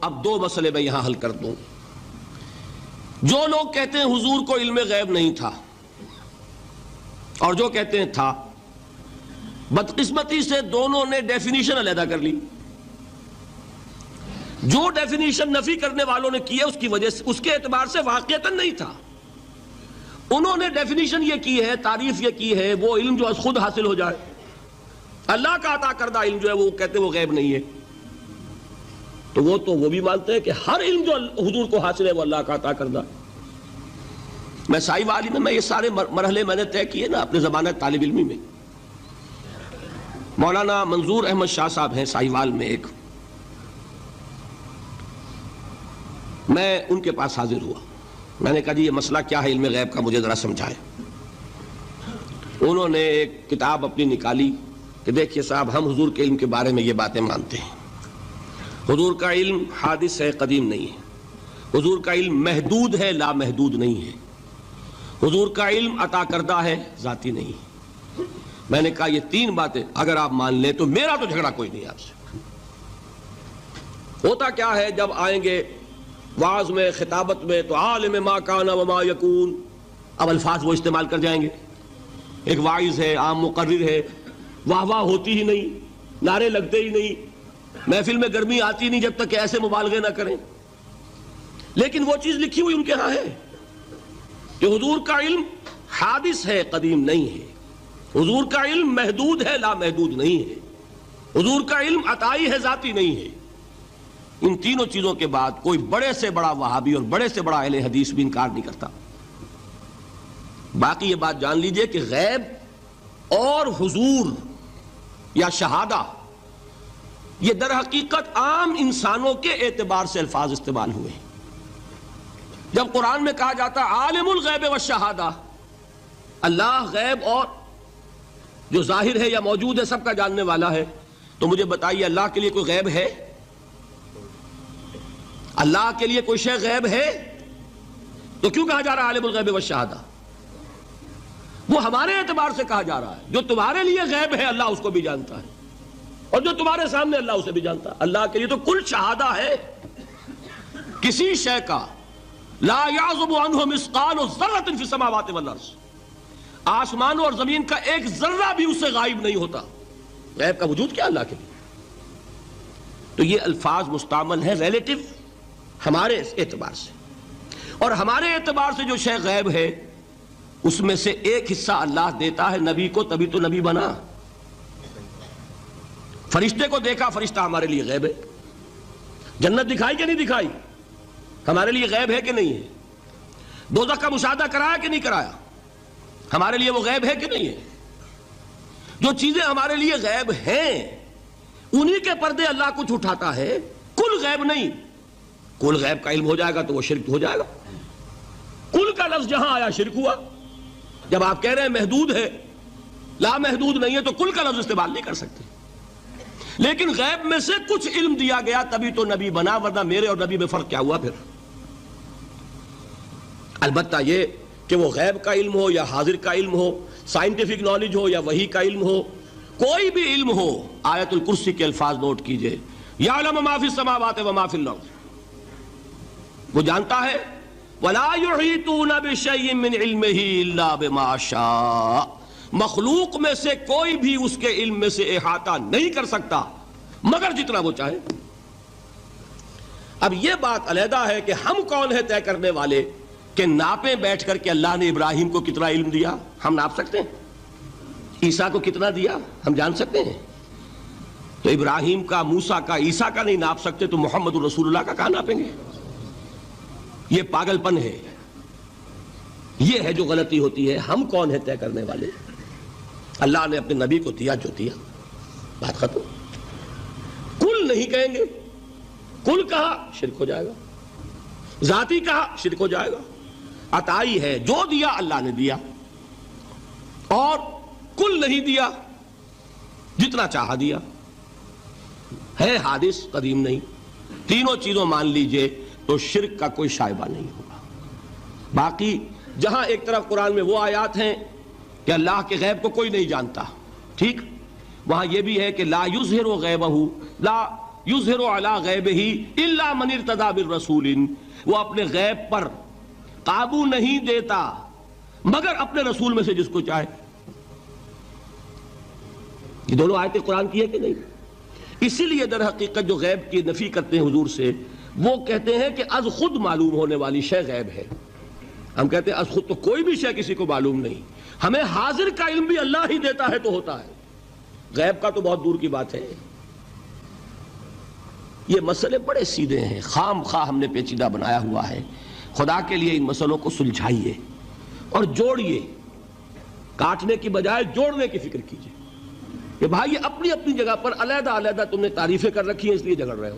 اب دو مسئلے میں یہاں حل کر دوں. جو لوگ کہتے ہیں حضور کو علم غیب نہیں تھا اور جو کہتے ہیں تھا، بدقسمتی سے دونوں نے ڈیفینیشن علیحدہ کر لی. جو ڈیفینیشن نفی کرنے والوں نے کی ہے اس کی وجہ سے، اس کے اعتبار سے واقعتاً نہیں تھا. انہوں نے ڈیفینیشن یہ کی ہے، تعریف یہ کی ہے، وہ علم جو خود حاصل ہو جائے. اللہ کا عطا کردہ علم جو ہے وہ کہتے ہیں وہ غیب نہیں ہے. تو وہ بھی مانتے ہیں کہ ہر علم جو حضور کو حاصل ہے وہ اللہ کا عطا کردہ. میں سائی والی میں یہ سارے مرحلے میں نے طے کیے نا اپنے زمانہ طالب علمی میں. مولانا منظور احمد شاہ صاحب ہیں سائی وال میں ایک، میں ان کے پاس حاضر ہوا. میں نے کہا جی یہ مسئلہ کیا ہے علم غیب کا، مجھے ذرا سمجھائیں. انہوں نے ایک کتاب اپنی نکالی کہ دیکھیے صاحب، ہم حضور کے علم کے بارے میں یہ باتیں مانتے ہیں. حضور کا علم حادث ہے، قدیم نہیں ہے. حضور کا علم محدود ہے، لا محدود نہیں ہے. حضور کا علم عطا کردہ ہے، ذاتی نہیں ہے. میں نے کہا یہ تین باتیں اگر آپ مان لیں تو میرا تو جھگڑا کوئی نہیں آپ سے. ہوتا کیا ہے جب آئیں گے وعظ میں، خطابت میں، تو عالم ما کان وما یکون، اب الفاظ وہ استعمال کر جائیں گے. ایک واعظ ہے، عام مقرر ہے، واہ واہ ہوتی ہی نہیں، نعرے لگتے ہی نہیں، محفل میں گرمی آتی نہیں جب تک کہ ایسے مبالغے نہ کریں. لیکن وہ چیز لکھی ہوئی ان کے ہاں ہے کہ حضور کا علم حادث ہے، قدیم نہیں ہے. حضور کا علم محدود ہے، لا محدود نہیں ہے. حضور کا علم عطائی ہے، ذاتی نہیں ہے. ان تینوں چیزوں کے بعد کوئی بڑے سے بڑا وہابی اور بڑے سے بڑا اہل حدیث بھی انکار نہیں کرتا. باقی یہ بات جان لیجئے کہ غیب اور حضور یا شہادہ یہ در حقیقت عام انسانوں کے اعتبار سے الفاظ استعمال ہوئے. جب قرآن میں کہا جاتا عالم الغیب والشہادہ، اللہ غیب اور جو ظاہر ہے یا موجود ہے سب کا جاننے والا ہے، تو مجھے بتائیے اللہ کے لیے کوئی غیب ہے؟ اللہ کے لیے کوئی شے غیب ہے؟ تو کیوں کہا جا رہا ہے عالم الغیب والشہادہ؟ وہ ہمارے اعتبار سے کہا جا رہا ہے. جو تمہارے لیے غیب ہے اللہ اس کو بھی جانتا ہے، اور جو تمہارے سامنے اللہ اسے بھی جانتا ہے. اللہ کے لیے تو کل شہادہ ہے. کسی شے کا لا یعزب عنہ مثقال ذرۃ فی السماوات والارض، آسمانوں اور زمین کا ایک ذرہ بھی اس سے غائب نہیں ہوتا. غیب کا وجود کیا اللہ کے لیے؟ تو یہ الفاظ مستعمل ہیں ریلیٹو ہمارے اعتبار سے، اور ہمارے اعتبار سے جو شے غیب ہے اس میں سے ایک حصہ اللہ دیتا ہے نبی کو، تبھی تو نبی بنا. فرشتے کو دیکھا، فرشتہ ہمارے لیے غیب ہے. جنت دکھائی کہ نہیں دکھائی، ہمارے لیے غیب ہے کہ نہیں ہے. دوزخ کا مشاہدہ کرایا کہ نہیں کرایا، ہمارے لیے وہ غیب ہے کہ نہیں ہے. جو چیزیں ہمارے لیے غیب ہیں انہی کے پردے اللہ کچھ اٹھاتا ہے، کل غیب نہیں. کل غیب کا علم ہو جائے گا تو وہ شرک ہو جائے گا. کل کا لفظ جہاں آیا شرک ہوا. جب آپ کہہ رہے ہیں محدود ہے، لا محدود نہیں ہے، تو کل کا لفظ استعمال نہیں کر سکتے. لیکن غیب میں سے کچھ علم دیا گیا تبھی تو نبی بنا، ورنہ میرے اور نبی میں فرق کیا ہوا پھر؟ البتہ یہ کہ وہ غیب کا علم ہو یا حاضر کا علم ہو، سائنٹیفک نالج ہو یا وحی کا علم ہو، کوئی بھی علم ہو، آیت الکرسی کے الفاظ نوٹ کیجئے، یعلم ما فی السماوات وما فی الارض، وہ جانتا ہے. وَلَا يُحِيطُونَ بِشَيْءٍ مِّنْ عِلْمِهِ إِلَّا بِمَا شَاءَ، مخلوق میں سے کوئی بھی اس کے علم میں سے احاطہ نہیں کر سکتا مگر جتنا وہ چاہے. اب یہ بات علیحدہ ہے کہ ہم کون ہے طے کرنے والے کہ ناپیں بیٹھ کر کہ اللہ نے ابراہیم کو کتنا علم دیا. ہم ناپ سکتے ہیں؟ عیسیٰ کو کتنا دیا ہم جان سکتے ہیں؟ تو ابراہیم کا، موسیٰ کا، عیسیٰ کا نہیں ناپ سکتے تو محمد رسول اللہ کا کہاں ناپیں گے؟ یہ پاگل پن ہے، یہ ہے جو غلطی ہوتی ہے. ہم کون ہے طے کرنے والے؟ اللہ نے اپنے نبی کو دیا جو دیا، بات ختم. کل نہیں کہیں گے، کل کہا شرک ہو جائے گا، ذاتی کہا شرک ہو جائے گا. عطائی ہے، جو دیا اللہ نے دیا، اور کل نہیں دیا، جتنا چاہا دیا. ہے حادث، قدیم نہیں. تینوں چیزوں مان لیجئے تو شرک کا کوئی شائبہ نہیں ہوگا. باقی جہاں ایک طرف قرآن میں وہ آیات ہیں کہ اللہ کے غیب کو کوئی نہیں جانتا، ٹھیک، وہاں یہ بھی ہے کہ لا یظہر غیبہ، لا یظہر علی غیبہ الا من ارتضی بالرسول، وہ اپنے غیب پر قابو نہیں دیتا مگر اپنے رسول میں سے جس کو چاہے۔ یہ دونوں آیتیں قرآن کی ہے کہ نہیں؟ اسی لیے در حقیقت جو غیب کی نفی کرتے ہیں حضور سے، وہ کہتے ہیں کہ از خود معلوم ہونے والی شے غیب ہے۔ ہم کہتے ہیں از خود تو کوئی بھی شے کسی کو معلوم نہیں، ہمیں حاضر کا علم بھی اللہ ہی دیتا ہے تو ہوتا ہے، غیب کا تو بہت دور کی بات ہے۔ یہ مسئلے بڑے سیدھے ہیں، خام خواہ ہم نے پیچیدہ بنایا ہوا ہے۔ خدا کے لیے ان مسئلوں کو سلجھائیے اور جوڑیے، کاٹنے کی بجائے جوڑنے کی فکر کیجیے کہ بھائی اپنی اپنی جگہ پر علیحدہ علیحدہ تم نے تعریفیں کر رکھی ہیں اس لیے جھگڑ رہے ہو۔